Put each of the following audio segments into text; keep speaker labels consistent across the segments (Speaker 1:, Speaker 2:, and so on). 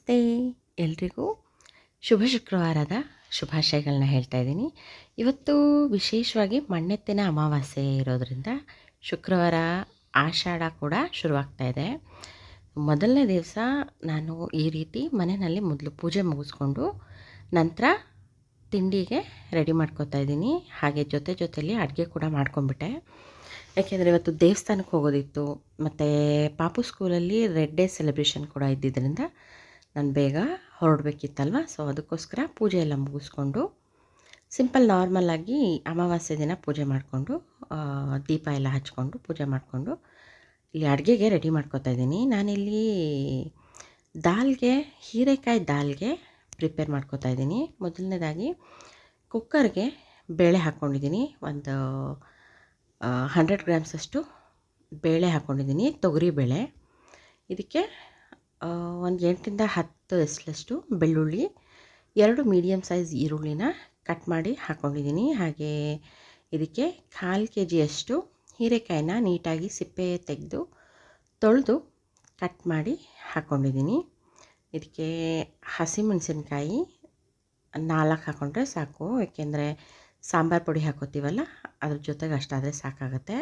Speaker 1: ನಮಸ್ತೆ ಎಲ್ರಿಗೂ ಶುಭ ಶುಕ್ರವಾರದ ಶುಭಾಶಯಗಳನ್ನ ಹೇಳ್ತಾ ಇದ್ದೀನಿ. ಇವತ್ತು ವಿಶೇಷವಾಗಿ ಮಣ್ಣೆತ್ತಿನ ಅಮಾವಾಸ್ಯೆ ಇರೋದರಿಂದ ಶುಕ್ರವಾರ ಆಷಾಢ ಕೂಡ ಶುರುವಾಗ್ತಾ ಇದೆ. ಮೊದಲನೇ ದಿವಸ ನಾನು ಈ ರೀತಿ ಮನೆಯಲ್ಲಿ ಮೊದಲು ಪೂಜೆ ಮುಗಿಸ್ಕೊಂಡು ನಂತರ ತಿಂಡಿಗೆ ರೆಡಿ ಮಾಡ್ಕೊತಾ ಇದ್ದೀನಿ. ಹಾಗೆ ಜೊತೆಯಲ್ಲಿ ಅಡುಗೆ ಕೂಡ ಮಾಡ್ಕೊಂಬಿಟ್ಟೆ. ಯಾಕೆಂದರೆ ಇವತ್ತು ದೇವಸ್ಥಾನಕ್ಕೆ ಹೋಗೋದಿತ್ತು ಮತ್ತು ಪಾಪು ಸ್ಕೂಲಲ್ಲಿ ರೆಡ್ ಡೇ ಸೆಲೆಬ್ರೇಷನ್ ಕೂಡ ಇದ್ದಿದ್ದರಿಂದ ನಾನು ಬೇಗ ಹೊರಡಬೇಕಿತ್ತಲ್ವ. ಸೊ ಅದಕ್ಕೋಸ್ಕರ ಪೂಜೆ ಎಲ್ಲ ಮುಗಿಸ್ಕೊಂಡು ಸಿಂಪಲ್ ನಾರ್ಮಲಾಗಿ ಅಮಾವಾಸ್ಯೆ ದಿನ ಪೂಜೆ ಮಾಡಿಕೊಂಡು ದೀಪ ಎಲ್ಲ ಹಚ್ಕೊಂಡು ಪೂಜೆ ಮಾಡಿಕೊಂಡು ಇಲ್ಲಿ ಅಡುಗೆಗೆ ರೆಡಿ ಮಾಡ್ಕೊತಾ ಇದ್ದೀನಿ. ನಾನಿಲ್ಲಿ ಹೀರೆಕಾಯಿ ದಾಲ್ಗೆ ಪ್ರಿಪೇರ್ ಮಾಡ್ಕೊತಾ ಇದ್ದೀನಿ. ಮೊದಲನೇದಾಗಿ ಕುಕ್ಕರ್ಗೆ ಬೇಳೆ ಹಾಕ್ಕೊಂಡಿದ್ದೀನಿ. ಒಂದು 100 ಗ್ರಾಮ್ಸಷ್ಟು ಬೇಳೆ ಹಾಕ್ಕೊಂಡಿದ್ದೀನಿ, ತೊಗರಿಬೇಳೆ. ಇದಕ್ಕೆ ಒಂದು 8ರಿಂದ 10 ಎಸಲಷ್ಟು ಬೆಳ್ಳುಳ್ಳಿ, 2 ಮೀಡಿಯಮ್ ಸೈಜ್ ಈರುಳ್ಳಿನ ಕಟ್ ಮಾಡಿ ಹಾಕ್ಕೊಂಡಿದ್ದೀನಿ. ಹಾಗೆ ಇದಕ್ಕೆ 1/4 kgಯಷ್ಟು ಹೀರೆಕಾಯಿನ ನೀಟಾಗಿ ಸಿಪ್ಪೆ ತೆಗೆದು ತೊಳೆದು ಕಟ್ ಮಾಡಿ ಹಾಕ್ಕೊಂಡಿದ್ದೀನಿ. ಇದಕ್ಕೆ ಹಸಿಮೆಣಸಿನ್ಕಾಯಿ 4 ಹಾಕ್ಕೊಂಡ್ರೆ ಸಾಕು, ಏಕೆಂದರೆ ಸಾಂಬಾರು ಪುಡಿ ಹಾಕೋತೀವಲ್ಲ ಅದ್ರ ಜೊತೆಗೆ ಅಷ್ಟಾದರೆ ಸಾಕಾಗುತ್ತೆ.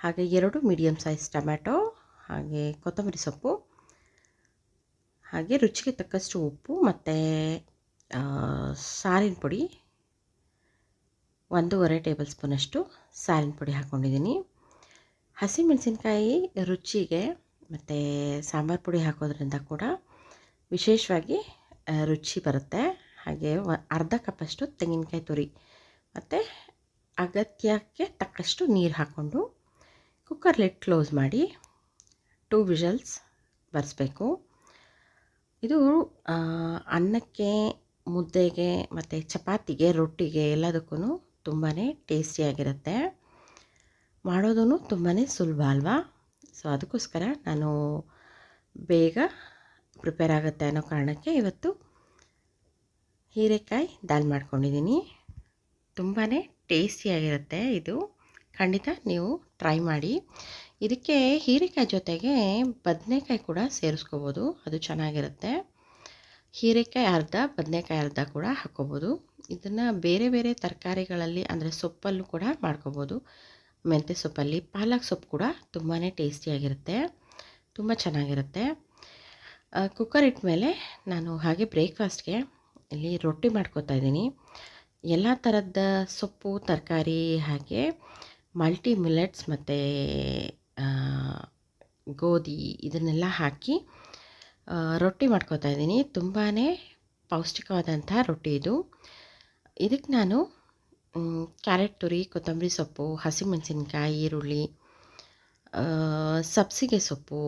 Speaker 1: ಹಾಗೆ 2 ಮೀಡಿಯಮ್ ಸೈಜ್ ಟೊಮ್ಯಾಟೊ, ಹಾಗೆ ಕೊತ್ತಂಬರಿ ಸೊಪ್ಪು, ಹಾಗೆ ರುಚಿಗೆ ತಕ್ಕಷ್ಟು ಉಪ್ಪು ಮತ್ತು ಸಾರಿನ ಪುಡಿ 1.5 ಟೇಬಲ್ ಸ್ಪೂನಷ್ಟು ಸಾರಿನ ಪುಡಿ ಹಾಕ್ಕೊಂಡಿದ್ದೀನಿ. ಹಸಿಮೆಣಸಿನ್ಕಾಯಿ ರುಚಿಗೆ ಮತ್ತು ಸಾಂಬಾರು ಪುಡಿ ಹಾಕೋದ್ರಿಂದ ಕೂಡ ವಿಶೇಷವಾಗಿ ರುಚಿ ಬರುತ್ತೆ. ಹಾಗೆ ಅರ್ಧ ಕಪ್ಪಷ್ಟು ತೆಂಗಿನಕಾಯಿ ತುರಿ ಮತ್ತು ಅಗತ್ಯಕ್ಕೆ ತಕ್ಕಷ್ಟು ನೀರು ಹಾಕ್ಕೊಂಡು ಕುಕ್ಕರ್ ಲಿಡ್ ಕ್ಲೋಸ್ ಮಾಡಿ 2 ವಿಷಲ್ಸ್ ಬರೆಸ್ಬೇಕು. ಇದು ಅನ್ನಕ್ಕೆ, ಮುದ್ದೆಗೆ ಮತ್ತು ಚಪಾತಿಗೆ, ರೊಟ್ಟಿಗೆ ಎಲ್ಲದಕ್ಕೂ ತುಂಬಾ ಟೇಸ್ಟಿಯಾಗಿರುತ್ತೆ. ಮಾಡೋದೂ ತುಂಬಾ ಸುಲಭ ಅಲ್ವಾ. ಸೊ ಅದಕ್ಕೋಸ್ಕರ ನಾನು ಬೇಗ ಪ್ರಿಪೇರ್ ಆಗುತ್ತೆ ಅನ್ನೋ ಕಾರಣಕ್ಕೆ ಇವತ್ತು ಹೀರೆಕಾಯಿ ದಾಲ್ ಮಾಡ್ಕೊಂಡಿದ್ದೀನಿ. ತುಂಬಾ ಟೇಸ್ಟಿಯಾಗಿರುತ್ತೆ. ಇದು ಖಂಡಿತ ನೀವು ಟ್ರೈ ಮಾಡಿ. ಇದಕ್ಕೆ ಹೀರೆಕಾಯಿ ಜೊತೆಗೆ ಬದನೆಕಾಯಿ ಕೂಡ ಸೇರಿಸ್ಕೋಬೋದು, ಅದು ಚೆನ್ನಾಗಿರುತ್ತೆ. ಹೀರೆಕಾಯಿ ಅರ್ಧ, ಬದನೆಕಾಯಿ ಅರ್ಧ ಕೂಡ ಹಾಕ್ಕೋಬೋದು. ಇದನ್ನು ಬೇರೆ ಬೇರೆ ತರಕಾರಿಗಳಲ್ಲಿ ಅಂದರೆ ಸೊಪ್ಪಲ್ಲೂ ಕೂಡ ಮಾಡ್ಕೋಬೋದು. ಮೆಂತ್ಯ ಸೊಪ್ಪಲ್ಲಿ, ಪಾಲಕ್ ಸೊಪ್ಪು ಕೂಡ ತುಂಬಾ ಟೇಸ್ಟಿಯಾಗಿರುತ್ತೆ, ತುಂಬ ಚೆನ್ನಾಗಿರುತ್ತೆ. ಕುಕ್ಕರ್ ಇಟ್ಮೇಲೆ ನಾನು ಹಾಗೆ ಬ್ರೇಕ್ಫಾಸ್ಟ್ಗೆ ಇಲ್ಲಿ ರೊಟ್ಟಿ ಮಾಡ್ಕೋತಾ ಇದ್ದೀನಿ. ಎಲ್ಲ ಥರದ ಸೊಪ್ಪು, ತರಕಾರಿ, ಹಾಗೆ ಮಲ್ಟಿ ಮಿಲೆಟ್ಸ್ ಮತ್ತು ಗೋಧಿ ಇದನ್ನೆಲ್ಲ ಹಾಕಿ ರೊಟ್ಟಿ ಮಾಡ್ಕೋತಾ ಇದ್ದೀನಿ. ತುಂಬಾ ಪೌಷ್ಟಿಕವಾದಂಥ ರೊಟ್ಟಿ ಇದು. ಇದಕ್ಕೆ ನಾನು ಕ್ಯಾರೆಟ್ ತುರಿ, ಕೊತ್ತಂಬರಿ ಸೊಪ್ಪು, ಹಸಿಮೆಣಸಿನ್ಕಾಯಿ, ಈರುಳ್ಳಿ, ಸಬ್ಸಿಗೆ ಸೊಪ್ಪು,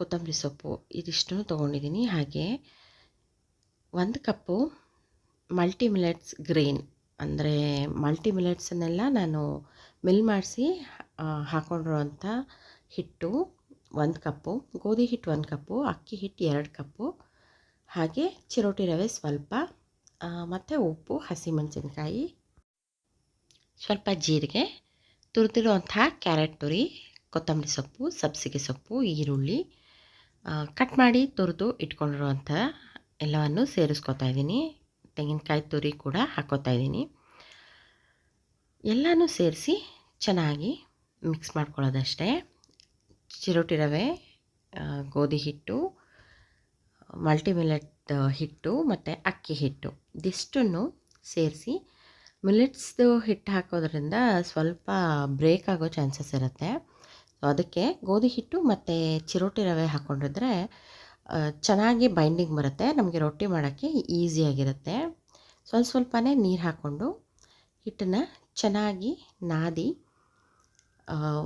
Speaker 1: ಕೊತ್ತಂಬರಿ ಸೊಪ್ಪು ಇದಿಷ್ಟನ್ನು ತೊಗೊಂಡಿದ್ದೀನಿ. ಹಾಗೆ 1 ಕಪ್ಪು ಮಲ್ಟಿ ಮಿಲೆಟ್ಸ್ ಗ್ರೇನ್ ಅಂದರೆ ಮಲ್ಟಿ ಮಿಲೆಟ್ಸನ್ನೆಲ್ಲ ನಾನು ಮಿಲ್ ಮಾಡಿಸಿ ಹಾಕ್ಕೊಂಡಿರೋಂಥ ಹಿಟ್ಟು 1 ಕಪ್ಪು, ಗೋಧಿ ಹಿಟ್ಟು 1 ಕಪ್ಪು, ಅಕ್ಕಿ ಹಿಟ್ಟು 2 ಕಪ್ಪು, ಹಾಗೆ ಚಿರೋಟಿ ರವೆ ಸ್ವಲ್ಪ, ಮತ್ತು ಉಪ್ಪು, ಹಸಿಮೆಣಸಿನ್ಕಾಯಿ, ಸ್ವಲ್ಪ ಜೀರಿಗೆ, ತುರಿದಿರುವಂಥ ಕ್ಯಾರೆಟ್ ತುರಿ, ಕೊತ್ತಂಬರಿ ಸೊಪ್ಪು, ಸಬ್ಸಿಗೆ ಸೊಪ್ಪು, ಈರುಳ್ಳಿ ಕಟ್ ಮಾಡಿ ತುರಿದು ಇಟ್ಕೊಂಡಿರುವಂಥ ಎಲ್ಲವನ್ನು ಸೇರಿಸ್ಕೊತಾ ಇದ್ದೀನಿ. ತೆಂಗಿನಕಾಯಿ ತುರಿ ಕೂಡ ಹಾಕ್ಕೋತಾ ಇದ್ದೀನಿ. ಎಲ್ಲನೂ ಸೇರಿಸಿ ಚೆನ್ನಾಗಿ ಮಿಕ್ಸ್ ಮಾಡ್ಕೊಳ್ಳೋದಷ್ಟೇ. ಚಿರೋಟಿ ರವೆ, ಗೋಧಿ ಹಿಟ್ಟು, ಮಲ್ಟಿ ಮಿಲೆಟ್ ಹಿಟ್ಟು ಮತ್ತು ಅಕ್ಕಿ ಹಿಟ್ಟು ಇದಿಷ್ಟನ್ನು ಸೇರಿಸಿ, ಮಿಲೆಟ್ಸ್ದು ಹಿಟ್ಟು ಹಾಕೋದ್ರಿಂದ ಸ್ವಲ್ಪ ಬ್ರೇಕ್ ಆಗೋ ಚಾನ್ಸಸ್ ಇರುತ್ತೆ. ಸೊ ಅದಕ್ಕೆ ಗೋಧಿ ಹಿಟ್ಟು ಮತ್ತು ಚಿರೋಟಿ ರವೆ ಹಾಕ್ಕೊಂಡಿದ್ರೆ ಚೆನ್ನಾಗಿ ಬೈಂಡಿಂಗ್ ಬರುತ್ತೆ, ನಮಗೆ ರೊಟ್ಟಿ ಮಾಡೋಕ್ಕೆ ಈಸಿಯಾಗಿರುತ್ತೆ. ಸ್ವಲ್ಪನೇ ನೀರು ಹಾಕ್ಕೊಂಡು ಹಿಟ್ಟನ್ನು ಚೆನ್ನಾಗಿ ನಾದಿ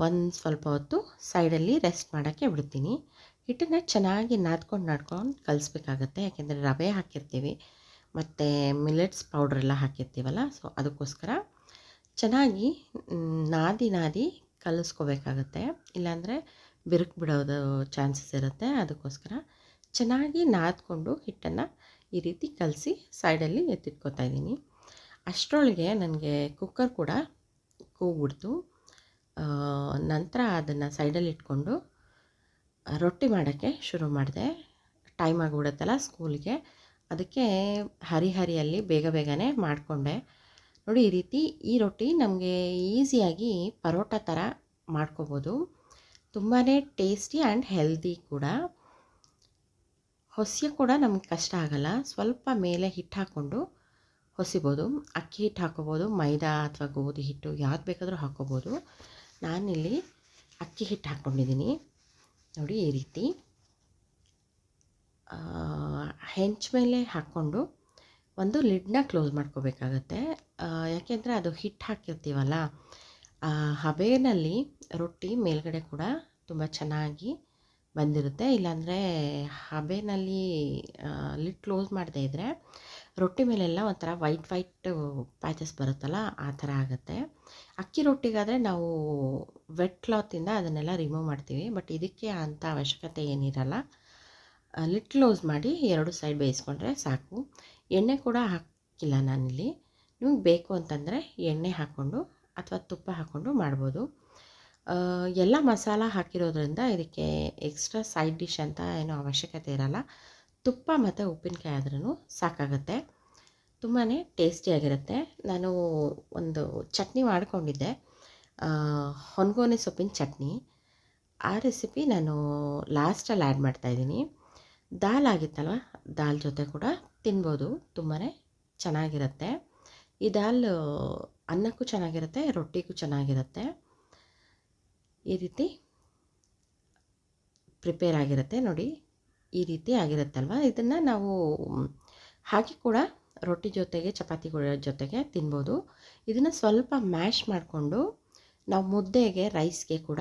Speaker 1: ಒಂದು ಸ್ವಲ್ಪ ಹೊತ್ತು ಸೈಡಲ್ಲಿ ರೆಸ್ಟ್ ಮಾಡೋಕ್ಕೆ ಬಿಡ್ತೀನಿ. ಹಿಟ್ಟನ್ನು ಚೆನ್ನಾಗಿ ನಾದ್ಕೊಂಡು ಕಲಿಸ್ಬೇಕಾಗತ್ತೆ, ಯಾಕೆಂದರೆ ರವೆ ಹಾಕಿರ್ತೀವಿ ಮತ್ತು ಮಿಲೆಟ್ಸ್ ಪೌಡ್ರೆಲ್ಲ ಹಾಕಿರ್ತೀವಲ್ಲ. ಸೊ ಅದಕ್ಕೋಸ್ಕರ ಚೆನ್ನಾಗಿ ನಾದಿ ಕಲಿಸ್ಕೋಬೇಕಾಗತ್ತೆ, ಇಲ್ಲಾಂದರೆ ಬಿರುಕು ಬಿಡೋದು ಚಾನ್ಸಸ್ ಇರುತ್ತೆ. ಅದಕ್ಕೋಸ್ಕರ ಚೆನ್ನಾಗಿ ನಾದ್ಕೊಂಡು ಹಿಟ್ಟನ್ನು ಈ ರೀತಿ ಕಲಸಿ ಸೈಡಲ್ಲಿ ಎತ್ತಿಟ್ಕೊತಾ ಇದ್ದೀನಿ. ಅಷ್ಟರೊಳಗೆ ನನಗೆ ಕುಕ್ಕರ್ ಕೂಡ ಕೂಗ್ಬಿಡ್ತು. ನಂತರ ಅದನ್ನು ಸೈಡಲ್ಲಿ ಇಟ್ಕೊಂಡು ರೊಟ್ಟಿ ಮಾಡೋಕ್ಕೆ ಶುರು ಮಾಡಿದೆ. ಟೈಮ್ ಆಗಿಬಿಡುತ್ತಲ್ಲ ಸ್ಕೂಲ್ಗೆ, ಅದಕ್ಕೆ ಹರಿಯಲ್ಲಿ ಬೇಗನೆ ಮಾಡಿಕೊಂಡೆ. ನೋಡಿ ಈ ರೀತಿ ಈ ರೊಟ್ಟಿ ನಮಗೆ ಈಸಿಯಾಗಿ ಪರೋಟ ಥರ ಮಾಡ್ಕೋಬೋದು. ತುಂಬಾ ಟೇಸ್ಟಿ ಆ್ಯಂಡ್ ಹೆಲ್ದಿ ಕೂಡ. ಹೊಸಿಯ ಕೂಡ ನಮಗೆ ಕಷ್ಟ ಆಗಲ್ಲ. ಸ್ವಲ್ಪ ಮೇಲೆ ಹಿಟ್ಟು ಹಾಕ್ಕೊಂಡು ಹೊಸಿಬೋದು. ಅಕ್ಕಿ ಹಿಟ್ಟು ಹಾಕ್ಕೋಬೋದು, ಮೈದಾ ಅಥವಾ ಗೋಧಿ ಹಿಟ್ಟು ಯಾವ್ದು ಬೇಕಾದರೂ ಹಾಕ್ಕೋಬೋದು. ನಾನಿಲ್ಲಿ ಅಕ್ಕಿ ಹಿಟ್ಟು ಹಾಕ್ಕೊಂಡಿದ್ದೀನಿ. ನೋಡಿ ಈ ರೀತಿ ಹೆಂಚು ಮೇಲೆ ಹಾಕ್ಕೊಂಡು ಒಂದು ಲಿಡ್ನ ಕ್ಲೋಸ್ ಮಾಡ್ಕೋಬೇಕಾಗತ್ತೆ. ಯಾಕೆಂದರೆ ಅದು ಹಿಟ್ಟು ಹಾಕಿರ್ತೀವಲ್ಲ, ಹಬೆಯಲ್ಲಿ ರೊಟ್ಟಿ ಮೇಲ್ಗಡೆ ಕೂಡ ತುಂಬ ಚೆನ್ನಾಗಿ ಬಂದಿರುತ್ತೆ. ಇಲ್ಲಾಂದರೆ ಹಬೆಯಲ್ಲಿ ಲಿಡ್ ಕ್ಲೋಸ್ ಮಾಡದೇ ಇದ್ದರೆ ರೊಟ್ಟಿ ಮೇಲೆಲ್ಲ ಒಂಥರ ವೈಟ್ ಪ್ಯಾಚಸ್ ಬರುತ್ತಲ್ಲ, ಆ ಥರ ಆಗುತ್ತೆ. ಅಕ್ಕಿ ರೊಟ್ಟಿಗಾದರೆ ನಾವು ವೆಟ್ ಕ್ಲಾತಿಂದ ಅದನ್ನೆಲ್ಲ ರಿಮೂವ್ ಮಾಡ್ತೀವಿ. ಬಟ್ ಇದಕ್ಕೆ ಅಂಥ ಅವಶ್ಯಕತೆ ಏನಿರಲ್ಲ. ಲಿಡ್ ಕ್ಲೋಸ್ ಮಾಡಿ 2 ಸೈಡ್ ಬೇಯಿಸ್ಕೊಂಡ್ರೆ ಸಾಕು. ಎಣ್ಣೆ ಕೂಡ ಹಾಕಿಲ್ಲ ನಾನಿಲ್ಲಿ. ನಿಮಗೆ ಬೇಕು ಅಂತಂದರೆ ಎಣ್ಣೆ ಹಾಕ್ಕೊಂಡು ಅಥವಾ ತುಪ್ಪ ಹಾಕ್ಕೊಂಡು ಮಾಡ್ಬೋದು. ಎಲ್ಲ ಮಸಾಲ ಹಾಕಿರೋದ್ರಿಂದ ಇದಕ್ಕೆ ಎಕ್ಸ್ಟ್ರಾ ಸೈಡ್ ಡಿಶ್ ಅಂತ ಏನೋ ಅವಶ್ಯಕತೆ ಇರಲ್ಲ. ತುಪ್ಪ ಮತ್ತು ಉಪ್ಪಿನಕಾಯಿ ಆದ್ರೂ ಸಾಕಾಗುತ್ತೆ. ತುಂಬಾ ಟೇಸ್ಟಿಯಾಗಿರುತ್ತೆ. ನಾನು ಒಂದು ಚಟ್ನಿ ಮಾಡ್ಕೊಂಡಿದ್ದೆ, ಹೊನ್ಗೋನೆ ಸೊಪ್ಪಿನ ಚಟ್ನಿ. ಆ ರೆಸಿಪಿ ನಾನು ಲಾಸ್ಟಲ್ಲಿ ಆ್ಯಡ್ ಮಾಡ್ತಾಯಿದ್ದೀನಿ. ದಾಲ್ ಆಗಿತ್ತಲ್ವ, ದಾಲ್ ಜೊತೆ ಕೂಡ ತಿನ್ಬೋದು. ತುಂಬಾ ಚೆನ್ನಾಗಿರುತ್ತೆ. ಈ ದಾಲ್ ಅನ್ನಕ್ಕೂ ಚೆನ್ನಾಗಿರುತ್ತೆ, ರೊಟ್ಟಿಗೂ ಚೆನ್ನಾಗಿರುತ್ತೆ. ಈ ರೀತಿ ಪ್ರಿಪೇರ್ ಆಗಿರುತ್ತೆ. ನೋಡಿ ಈ ರೀತಿ ಆಗಿರುತ್ತಲ್ವ, ಇದನ್ನು ನಾವು ಹಾಗೆ ಕೂಡ ರೊಟ್ಟಿ ಜೊತೆಗೆ ಚಪಾತಿಗಳ ಜೊತೆಗೆ ತಿನ್ಬೋದು. ಇದನ್ನು ಸ್ವಲ್ಪ ಮ್ಯಾಶ್ ಮಾಡಿಕೊಂಡು ನಾವು ಮುದ್ದೆಗೆ ರೈಸ್ಗೆ ಕೂಡ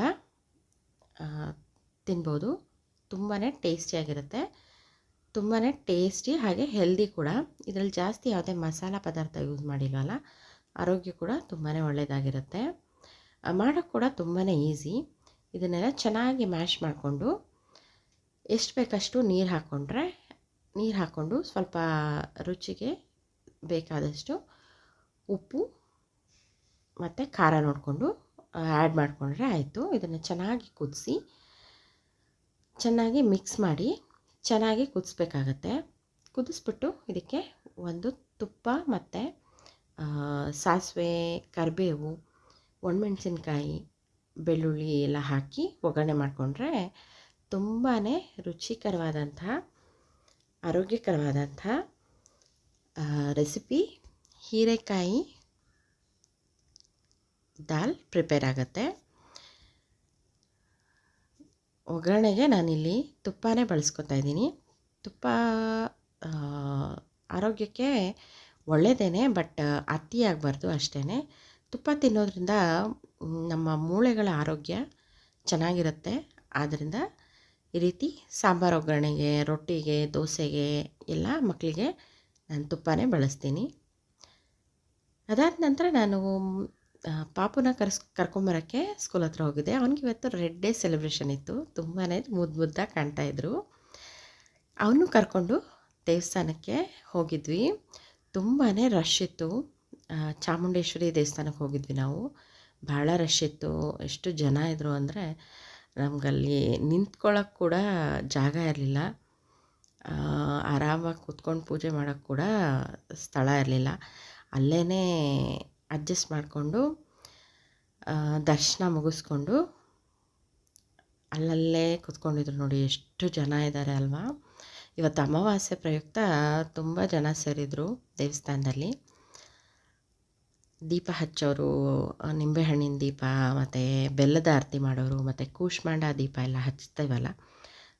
Speaker 1: ತಿನ್ಬೋದು. ತುಂಬಾ ಟೇಸ್ಟಿಯಾಗಿರುತ್ತೆ. ತುಂಬಾ ಟೇಸ್ಟಿ ಹಾಗೆ ಹೆಲ್ದಿ ಕೂಡ. ಇದರಲ್ಲಿ ಜಾಸ್ತಿ ಯಾವುದೇ ಮಸಾಲ ಪದಾರ್ಥ ಯೂಸ್ ಮಾಡಿಲ್ವಲ್ಲ, ಆರೋಗ್ಯ ಕೂಡ ತುಂಬಾ ಒಳ್ಳೆಯದಾಗಿರುತ್ತೆ. ಮಾಡೋಕ್ಕೆ ಕೂಡ ತುಂಬಾ ಈಸಿ. ಇದನ್ನೆಲ್ಲ ಚೆನ್ನಾಗಿ ಮ್ಯಾಶ್ ಮಾಡಿಕೊಂಡು ಎಷ್ಟು ಬೇಕಷ್ಟು ನೀರು ಹಾಕ್ಕೊಂಡು ಸ್ವಲ್ಪ ರುಚಿಗೆ ಬೇಕಾದಷ್ಟು ಉಪ್ಪು ಮತ್ತು ಖಾರ ನೋಡಿಕೊಂಡು ಆ್ಯಡ್ ಮಾಡಿಕೊಂಡ್ರೆ ಆಯಿತು. ಇದನ್ನು ಚೆನ್ನಾಗಿ ಕುದಿಸಿ ಚೆನ್ನಾಗಿ ಮಿಕ್ಸ್ ಮಾಡಿ ಚೆನ್ನಾಗಿ ಕುದಿಸ್ಬೇಕಾಗತ್ತೆ. ಕುದಿಸ್ಬಿಟ್ಟು ಇದಕ್ಕೆ ಒಂದು ತುಪ್ಪ ಮತ್ತು ಸಾಸಿವೆ, ಕರಿಬೇವು, ಒಣಮೆಣಸಿನ್ಕಾಯಿ, ಬೆಳ್ಳುಳ್ಳಿ ಎಲ್ಲ ಹಾಕಿ ಒಗ್ಗರಣೆ ಮಾಡಿಕೊಂಡ್ರೆ ತುಂಬಾ ರುಚಿಕರವಾದಂಥ ಆರೋಗ್ಯಕರವಾದಂಥ ರೆಸಿಪಿ ಹೀರೆಕಾಯಿ ದಾಲ್ ಪ್ರಿಪೇರ್ ಆಗುತ್ತೆ. ಒಗ್ಗರಣೆಗೆ ನಾನಿಲ್ಲಿ ತುಪ್ಪನೇ ಬಳಸ್ಕೊತಾ ಇದ್ದೀನಿ. ತುಪ್ಪ ಆರೋಗ್ಯಕ್ಕೆ ಒಳ್ಳೆಯದೇ, ಬಟ್ ಅತಿ ಆಗಬಾರ್ದು ಅಷ್ಟೇ. ತುಪ್ಪ ತಿನ್ನೋದ್ರಿಂದ ನಮ್ಮ ಮೂಳೆಗಳ ಆರೋಗ್ಯ ಚೆನ್ನಾಗಿರುತ್ತೆ. ಆದ್ದರಿಂದ ಈ ರೀತಿ ಸಾಂಬಾರು ಒಗ್ಗರಣೆಗೆ, ರೊಟ್ಟಿಗೆ, ದೋಸೆಗೆ ಎಲ್ಲ ಮಕ್ಕಳಿಗೆ ನಾನು ತುಪ್ಪನೇ ಬಳಸ್ತೀನಿ. ಅದಾದ ನಂತರ ನಾನು ಪಾಪುನ ಕರ್ಕೊಂಬರೋಕ್ಕೆ ಸ್ಕೂಲ್ ಹತ್ರ ಹೋಗಿದ್ದೆ. ಅವ್ನಿಗೆ ಇವತ್ತು ರೆಡ್ ಡೇ ಸೆಲೆಬ್ರೇಷನ್ ಇತ್ತು. ತುಂಬಾ ಮುದ್ದಾಗಿ ಕಾಣ್ತಾಯಿದ್ರು. ಅವನು ಕರ್ಕೊಂಡು ದೇವಸ್ಥಾನಕ್ಕೆ ಹೋಗಿದ್ವಿ. ತುಂಬಾ ರಶ್ ಇತ್ತು. ಚಾಮುಂಡೇಶ್ವರಿ ದೇವಸ್ಥಾನಕ್ಕೆ ಹೋಗಿದ್ವಿ ನಾವು. ಭಾಳ ರಶ್ ಇತ್ತು. ಎಷ್ಟು ಜನ ಇದ್ದರು ಅಂದರೆ ನಮಗಲ್ಲಿ ನಿಂತ್ಕೊಳ್ಳೋಕ್ಕೆ ಕೂಡ ಜಾಗ ಇರಲಿಲ್ಲ. ಆರಾಮಾಗಿ ಕೂತ್ಕೊಂಡು ಪೂಜೆ ಮಾಡೋಕ್ಕೆ ಕೂಡ ಸ್ಥಳ ಇರಲಿಲ್ಲ. ಅಲ್ಲೇ ಅಡ್ಜಸ್ಟ್ ಮಾಡಿಕೊಂಡು ದರ್ಶನ ಮುಗಿಸ್ಕೊಂಡು ಅಲ್ಲಲ್ಲೇ ಕೂತ್ಕೊಂಡಿದ್ರು. ನೋಡಿ ಎಷ್ಟು ಜನ ಇದ್ದಾರೆ ಅಲ್ವಾ. ಇವತ್ತು ಅಮಾವಾಸ್ಯೆ ಪ್ರಯುಕ್ತ ತುಂಬ ಜನ ಸೇರಿದರು ದೇವಸ್ಥಾನದಲ್ಲಿ. ದೀಪ ಹಚ್ಚೋರು, ನಿಂಬೆಹಣ್ಣಿನ ದೀಪ ಮತ್ತು ಬೆಲ್ಲದ ಆರತಿ ಮಾಡೋರು ಮತ್ತು ಕೂಷ್ಮಾಂಡ ದೀಪ ಎಲ್ಲ ಹಚ್ತೇವಲ್ಲ,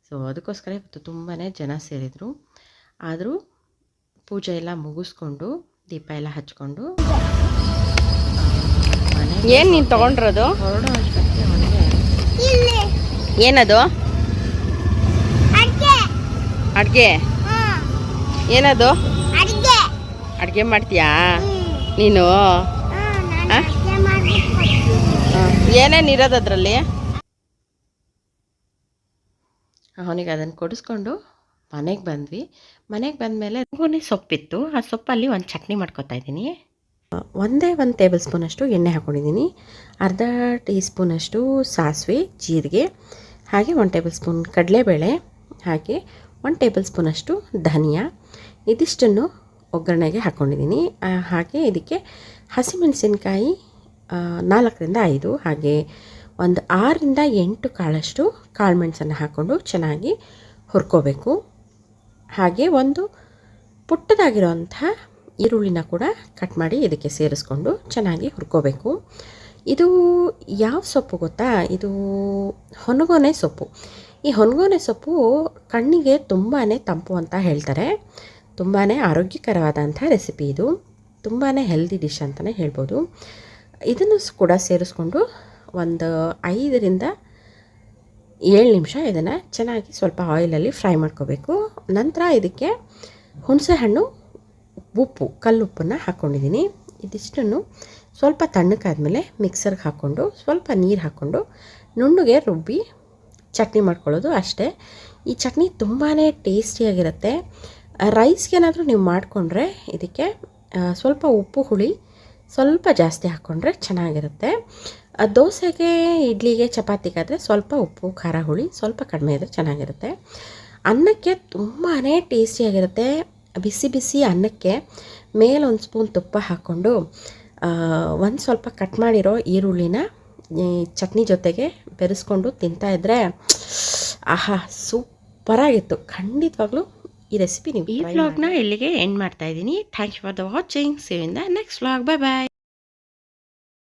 Speaker 1: ಸೊ ಅದಕ್ಕೋಸ್ಕರ ಇವತ್ತು ತುಂಬಾ ಜನ ಸೇರಿದರು. ಆದರೂ ಪೂಜೆ ಎಲ್ಲ ಮುಗಿಸ್ಕೊಂಡು ದೀಪ ಎಲ್ಲ ಹಚ್ಕೊಂಡು
Speaker 2: ಏನು ನೀನು ತೊಗೊಂಡಿರೋದು?
Speaker 1: ಹೊರಡೋ ಅಷ್ಟೊತ್ತಿಗೆ ಅವನಿಗೆ
Speaker 2: ಏನದು? ಅಡುಗೆ. ಏನದು? ಅಡುಗೆ ಮಾಡ್ತೀಯಾ ನೀನು? ಏನೇನು ಇರೋದು ಅದರಲ್ಲಿ?
Speaker 1: ಅವನಿಗೆ ಅದನ್ನು ಕೊಡಿಸ್ಕೊಂಡು ಮನೆಗೆ ಬಂದ್ವಿ. ಮನೆಗೆ ಬಂದಮೇಲೆ ರಂಗೋಲಿ ಸೊಪ್ಪಿತ್ತು. ಆ ಸೊಪ್ಪಲ್ಲಿ ಒಂದು ಚಟ್ನಿ ಮಾಡ್ಕೊತಾ ಇದ್ದೀನಿ. ಒಂದೇ 1 ಟೇಬಲ್ ಸ್ಪೂನಷ್ಟು ಎಣ್ಣೆ ಹಾಕ್ಕೊಂಡಿದ್ದೀನಿ. ಅರ್ಧ ಟೀ ಸ್ಪೂನಷ್ಟು ಸಾಸಿವೆ, ಜೀರಿಗೆ, ಹಾಗೆ 1 ಟೇಬಲ್ ಸ್ಪೂನ್ ಕಡಲೆಬೇಳೆ ಹಾಕಿ 1 ಟೇಬಲ್ ಸ್ಪೂನಷ್ಟು ಧನಿಯಾ, ಇದಿಷ್ಟನ್ನು ಒಗ್ಗರಣೆಗೆ ಹಾಕ್ಕೊಂಡಿದ್ದೀನಿ. ಹಾಗೆ ಇದಕ್ಕೆ ಹಸಿಮೆಣಸಿನ್ಕಾಯಿ 4ರಿಂದ 5, ಹಾಗೆ ಒಂದು 6ರಿಂದ 8 ಕಾಳಷ್ಟು ಕಾಳುಮೆಣಸನ್ನು ಹಾಕ್ಕೊಂಡು ಚೆನ್ನಾಗಿ ಹುರ್ಕೋಬೇಕು. ಹಾಗೆ ಒಂದು ಪುಟ್ಟದಾಗಿರೋಂಥ ಈರುಳ್ಳಿನ ಕೂಡ ಕಟ್ ಮಾಡಿ ಇದಕ್ಕೆ ಸೇರಿಸ್ಕೊಂಡು ಚೆನ್ನಾಗಿ ಹುರ್ಕೋಬೇಕು. ಇದು ಯಾವ ಸೊಪ್ಪು ಗೊತ್ತಾ? ಇದು ಹೊನಗೊನೆ ಸೊಪ್ಪು. ಈ ಹೊನಗೊನೆ ಸೊಪ್ಪು ಕಣ್ಣಿಗೆ ತುಂಬಾ ತಂಪು ಅಂತ ಹೇಳ್ತಾರೆ. ತುಂಬಾ ಆರೋಗ್ಯಕರವಾದಂಥ ರೆಸಿಪಿ ಇದು. ತುಂಬಾ ಹೆಲ್ದಿ ಡಿಶ್ ಅಂತಲೇ ಹೇಳ್ಬೋದು. ಇದನ್ನು ಕೂಡ ಸೇರಿಸ್ಕೊಂಡು ಒಂದು 5ರಿಂದ 7 ನಿಮಿಷ ಇದನ್ನು ಚೆನ್ನಾಗಿ ಸ್ವಲ್ಪ ಆಯಿಲಲ್ಲಿ ಫ್ರೈ ಮಾಡ್ಕೋಬೇಕು. ನಂತರ ಇದಕ್ಕೆ ಹುಣಸೆಹಣ್ಣು, ಉಪ್ಪು, ಕಲ್ಲುಪ್ಪನ್ನು ಹಾಕ್ಕೊಂಡಿದ್ದೀನಿ. ಇದಿಷ್ಟನ್ನು ಸ್ವಲ್ಪ ತಣ್ಣಕ್ಕಾದ್ಮೇಲೆ ಮಿಕ್ಸರ್ಗೆ ಹಾಕ್ಕೊಂಡು ಸ್ವಲ್ಪ ನೀರು ಹಾಕ್ಕೊಂಡು ನುಣ್ಣಗೆ ರುಬ್ಬಿ ಚಟ್ನಿ ಮಾಡ್ಕೊಳ್ಳೋದು ಅಷ್ಟೇ. ಈ ಚಟ್ನಿ ತುಂಬಾ ಟೇಸ್ಟಿಯಾಗಿರುತ್ತೆ. ರೈಸ್ಗೇನಾದರೂ ನೀವು ಮಾಡಿಕೊಂಡ್ರೆ ಇದಕ್ಕೆ ಸ್ವಲ್ಪ ಉಪ್ಪು ಹುಳಿ ಸ್ವಲ್ಪ ಜಾಸ್ತಿ ಹಾಕ್ಕೊಂಡ್ರೆ ಚೆನ್ನಾಗಿರುತ್ತೆ. ದೋಸೆಗೆ, ಇಡ್ಲಿಗೆ, ಚಪಾತಿಗಾದರೆ ಸ್ವಲ್ಪ ಉಪ್ಪು ಖಾರ ಹುಳಿ ಸ್ವಲ್ಪ ಕಡಿಮೆ ಇದ್ದರೆ ಚೆನ್ನಾಗಿರುತ್ತೆ. ಅನ್ನಕ್ಕೆ ತುಂಬಾ ಟೇಸ್ಟಿಯಾಗಿರುತ್ತೆ. ಬಿಸಿ ಬಿಸಿ ಅನ್ನಕ್ಕೆ ಮೇಲೆ 1 ಸ್ಪೂನ್ ತುಪ್ಪ ಹಾಕ್ಕೊಂಡು ಒಂದು ಸ್ವಲ್ಪ ಕಟ್ ಮಾಡಿರೋ ಈರುಳ್ಳಿನ ಈ ಚಟ್ನಿ ಜೊತೆಗೆ ಬೆರೆಸ್ಕೊಂಡು ತಿಂತಾಯಿದ್ರೆ ಆಹಾ, ಸೂಪರಾಗಿತ್ತು. ಖಂಡಿತವಾಗ್ಲೂ ಈ ರೆಸಿಪಿ ನೀವು ಈ ವ್ಲಾಗ್ನ ಇಲ್ಲಿಗೆ ಎಂಡ್ ಮಾಡ್ತಾಯಿದ್ದೀನಿ. Thank you for the watching. See you in the next vlog. Bye bye.